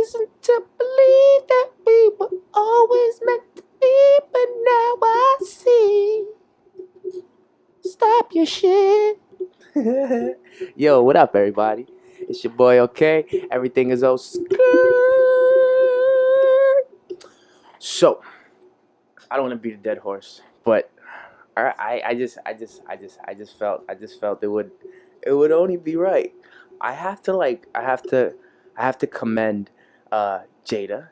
reason to believe that we were always meant to be, but now I see. Stop your shit. Yo, what up, everybody? It's your boy, OK? Everything is O.K. So, I don't want to beat a dead horse, but I just felt it would only be right. I have to commend Jada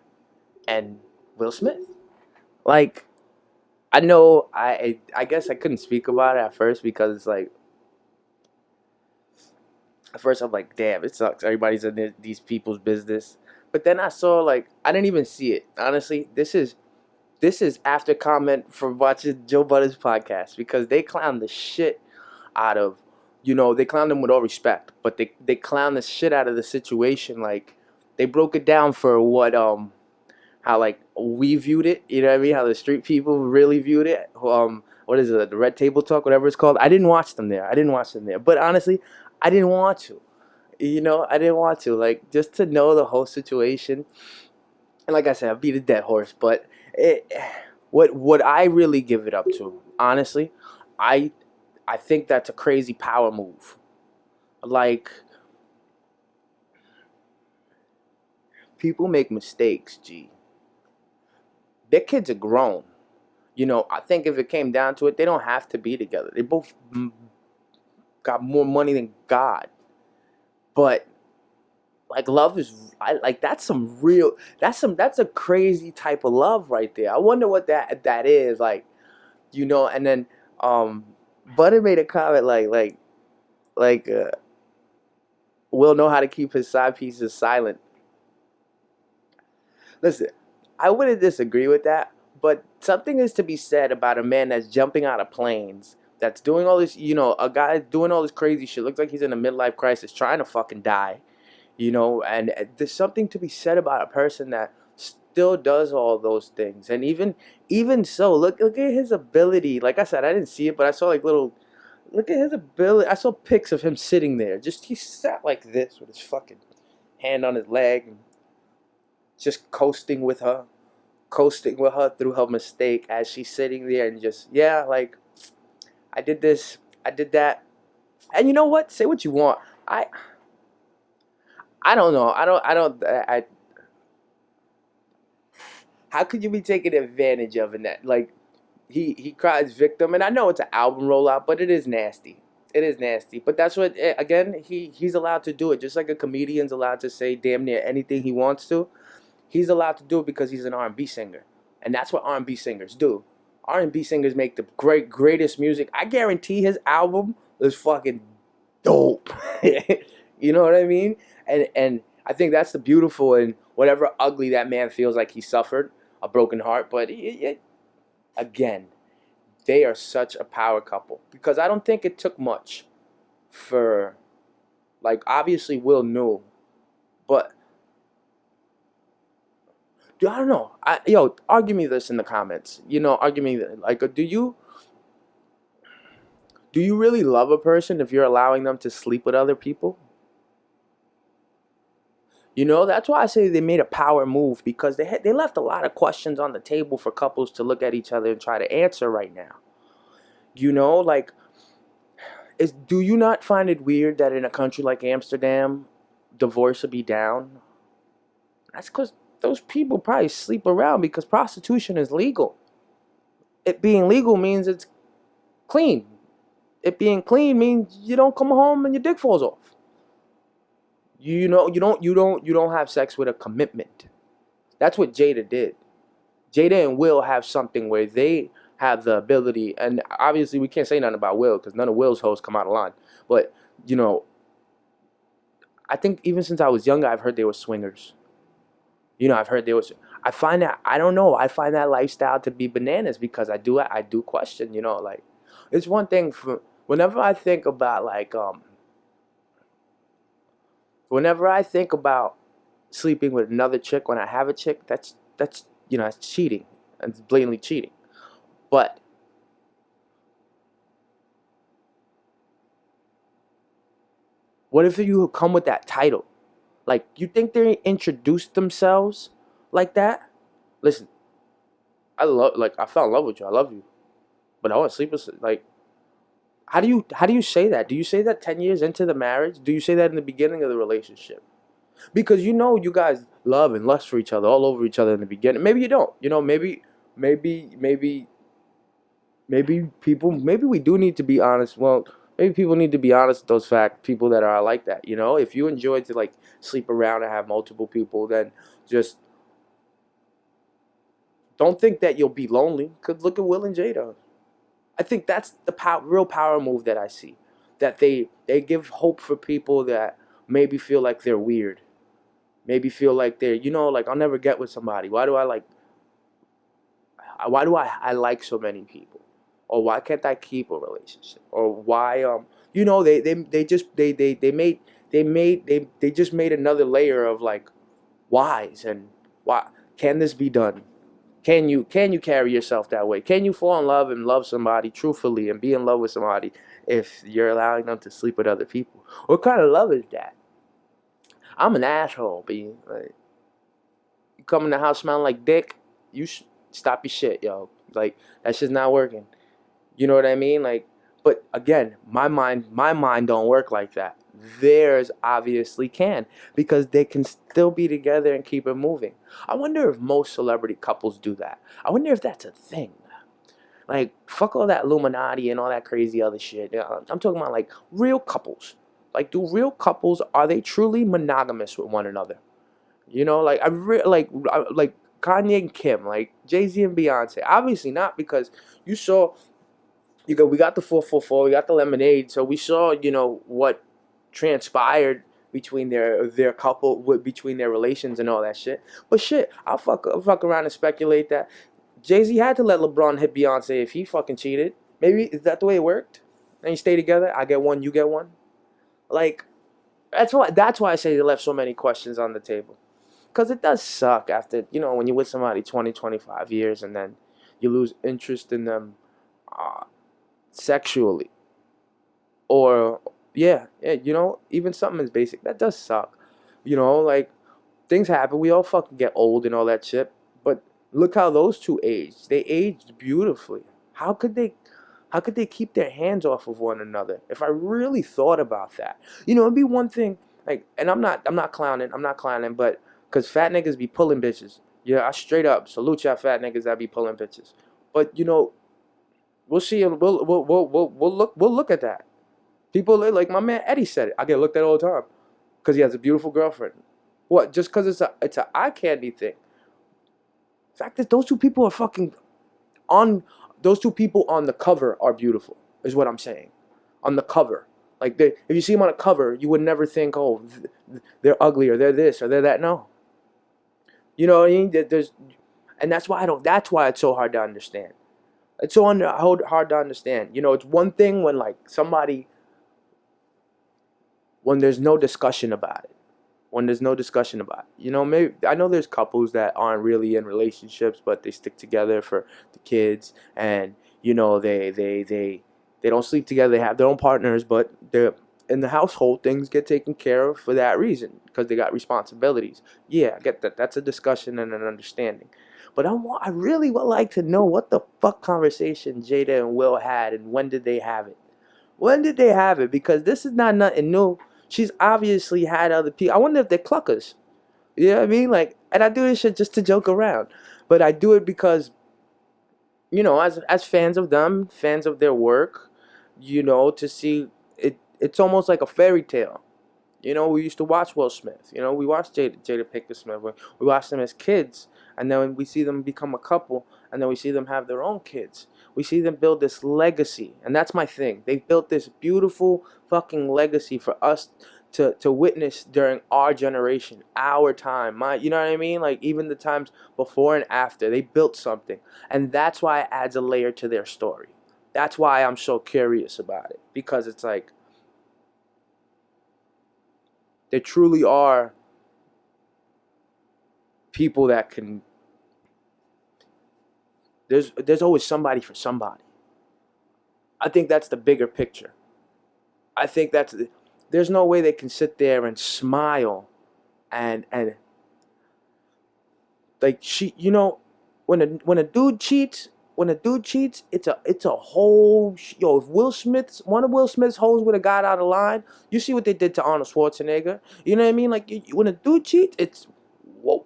and Will Smith. Like, I know I guess I couldn't speak about it at first because it's like at first I'm like, damn, it sucks. Everybody's in these people's business. But then I saw, like, I didn't even see it. Honestly, this is after comment from watching Joe Budden's podcast because they clown the shit out of, they clown them with all respect, but they clown the shit out of the situation. Like, they broke it down for what how, like, we viewed it. You know what I mean? How the street people really viewed it. What is it? The Red Table Talk, whatever it's called. I didn't watch them there. But honestly, I didn't want to. I didn't want to. Like, just to know the whole situation. And like I said, I beat a dead horse. But it, what I really give it up to, honestly, I I think that's a crazy power move. Like, people make mistakes, G. Their kids are grown. I think if it came down to it, they don't have to be together. They both got more money than God. But, like, love is, like, that's a crazy type of love right there. I wonder what that is, like, and then Butter made a comment like Will know how to keep his side pieces silent. Listen, I wouldn't disagree with that, but something is to be said about a man that's jumping out of planes, that's doing all this, a guy doing all this crazy shit, looks like he's in a midlife crisis, trying to fucking die, and there's something to be said about a person that still does all those things. And even so, look at his ability. Like I said, I didn't see it, but I saw, like, little, look at his ability. I saw pics of him sitting there. Just, he sat like this with his fucking hand on his leg and just coasting with her through her mistake as she's sitting there and just, yeah, like, I did this, I did that. And you know what? Say what you want. I don't know. How could you be taken advantage of in that? Like, he cries victim, and I know it's an album rollout, but it is nasty. It is nasty. But that's what, again, he's allowed to do it. Just like a comedian's allowed to say damn near anything he wants to. He's allowed to do it because he's an R&B singer. And that's what R&B singers do. R&B singers make the greatest music. I guarantee his album is fucking dope. You know what I mean? And I think that's the beautiful, and whatever ugly that man feels like he suffered, a broken heart. But again, they are such a power couple. Because I don't think it took much for, like, obviously Will knew, but I don't know. Argue me this in the comments. Argue me, like, do you really love a person if you're allowing them to sleep with other people? That's why I say they made a power move, because they left a lot of questions on the table for couples to look at each other and try to answer right now. Like, do you not find it weird that in a country like Amsterdam, divorce would be down? That's because those people probably sleep around because prostitution is legal. It being legal means it's clean. It being clean means you don't come home and your dick falls off. You don't have sex with a commitment. That's what Jada did. Jada and Will have something where they have the ability, and obviously we can't say nothing about Will because none of Will's hoes come out of line. But I think even since I was younger, I've heard they were swingers. I've heard they was. I find that, I don't know. I find that lifestyle to be bananas because I do question. Like, it's one thing for whenever I think about, like, whenever I think about sleeping with another chick when I have a chick, that's it's cheating. It's blatantly cheating. But what if you come with that title? Like, you think they introduced themselves like that? Listen, I fell in love with you. I love you, but I want to sleep with like. How do you say that? Do you say that 10 years into the marriage? Do you say that in the beginning of the relationship? Because you guys love and lust for each other all over each other in the beginning. Maybe you don't. Maybe maybe we do need to be honest. Well, maybe people need to be honest with those people that are like that. If you enjoy to like sleep around and have multiple people, then just don't think that you'll be lonely. Cause look at Will and Jada. I think that's the real power move that I see. That they give hope for people that maybe feel like they're weird. Maybe feel like they're like I'll never get with somebody. Why do I like so many people? Or why can't I keep a relationship? Or why they just made another layer of like whys and why can this be done? Can you carry yourself that way? Can you fall in love and love somebody truthfully and be in love with somebody if you're allowing them to sleep with other people? What kind of love is that? I'm an asshole, B. Like, you come in the house smelling like dick, stop your shit, yo. Like, that shit's not working. You know what I mean? Like, but again, my mind don't work like that. Theirs obviously can because they can still be together and keep it moving. I wonder if most celebrity couples do that. I wonder if that's a thing. Like, fuck all that Illuminati and all that crazy other shit. I'm talking about like real couples. Like, do real couples are they truly monogamous with one another? Like like Kanye and Kim, like Jay-Z and Beyonce. Obviously not because you saw we got the 444, we got the lemonade, so we saw what transpired between their couple between their relations and all that shit. But shit, I'll fuck around and speculate that Jay-Z had to let LeBron hit Beyonce if he fucking cheated. Maybe is that the way it worked? And you stay together, I get one, you get one. Like that's why I say they left so many questions on the table. Because it does suck after, when you're with somebody 20, 25 years and then you lose interest in them uh, sexually. Or, yeah, even something as basic. That does suck. Like, things happen. We all fucking get old and all that shit. But look how those two aged. They aged beautifully. How could they keep their hands off of one another? If I really thought about that. It'd be one thing, like, and I'm not clowning, but because fat niggas be pulling bitches. Yeah, I straight up salute y'all fat niggas that be pulling bitches. But we'll see. We'll look at that. People like my man Eddie said it. I get looked at all the time because he has a beautiful girlfriend. What? Just because it's a eye candy thing. The fact that those two people are fucking on. Those two people on the cover are beautiful. Is what I'm saying. On the cover, like if you see them on a cover, you would never think, oh, they're ugly or they're this or they're that. No. You know what I mean? And that's why I don't. That's why it's so hard to understand. It's so hard to understand. It's one thing when like somebody when there's no discussion about it. When there's no discussion about it. Maybe I know there's couples that aren't really in relationships, but they stick together for the kids, and they don't sleep together. They have their own partners, but they're in the household. Things get taken care of for that reason because they got responsibilities. Yeah, I get that. That's a discussion and an understanding. But I really would like to know what the fuck conversation Jada and Will had, and when did they have it? When did they have it? Because this is not nothing new. She's obviously had other people. I wonder if they're cluckers. You know what I mean? Like, and I do this shit just to joke around, but I do it because, as fans of them, fans of their work, to see it. It's almost like a fairy tale. We used to watch Will Smith. We watched Jada Pinkett Smith. We watched them as kids, and then we see them become a couple, and then we see them have their own kids. We see them build this legacy, and that's my thing. They've built this beautiful fucking legacy for us to witness during our generation, our time. You know what I mean? Like even the times before and after, they built something, and that's why it adds a layer to their story. That's why I'm so curious about it because it's like there truly are people that can. There's always somebody for somebody. I think that's the bigger picture. I think there's no way they can sit there and smile and like she, when a dude cheats, it's a whole yo. If one of Will Smith's hoes would have got out of line, you see what they did to Arnold Schwarzenegger. You know what I mean? Like when a dude cheats, it's whoa.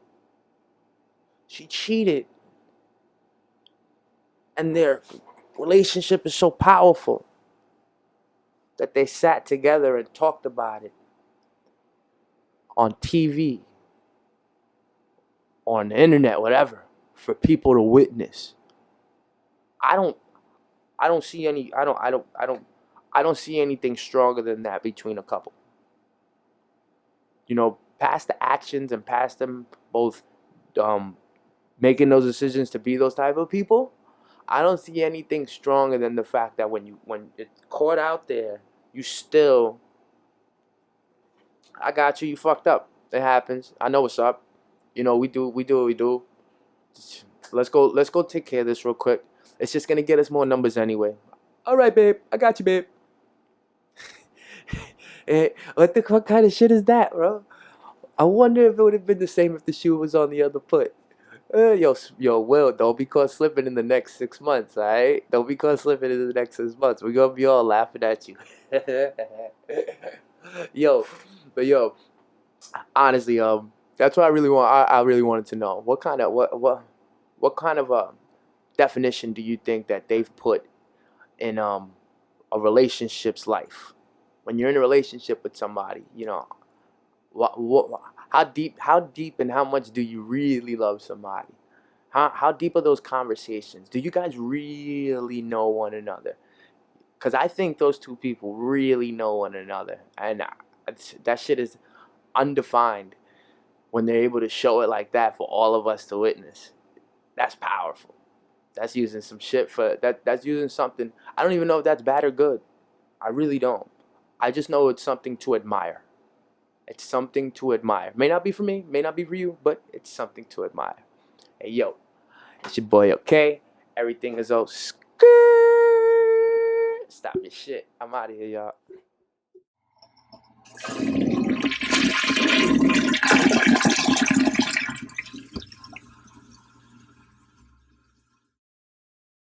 She cheated, and their relationship is so powerful that they sat together and talked about it on TV, on the internet, whatever, for people to witness. I don't I don't see any I don't see anything stronger than that between a couple. Past the actions and past them both um making those decisions to be those type of people, I don't see anything stronger than the fact that when it's caught out there, you still I got you, you fucked up. It happens. I know what's up. We do what we do. Let's go take care of this real quick. It's just gonna get us more numbers anyway. All right, babe. I got you, babe. What kind of shit is that, bro? I wonder if it would have been the same if the shoe was on the other foot. Will, don't be caught slipping in the next 6 months, alright? Don't be caught slipping in the next 6 months. We're gonna be all laughing at you. yo, but honestly, that's what I really want. I really wanted to know what kind of definition do you think that they've put in a relationship's life? When you're in a relationship with somebody, what how deep and how much do you really love somebody? How deep are those conversations? Do you guys really know one another? Because I think those two people really know one another, and that shit is undefined when they're able to show it like that for all of us to witness. That's powerful. That's using some shit for that. That's using something. I don't even know if that's bad or good. I really don't. I just know it's something to admire. It's something to admire. May not be for me, may not be for you, but it's something to admire. Hey, yo, it's your boy, OK? Everything is all skirt. Stop your shit. I'm out of here, y'all.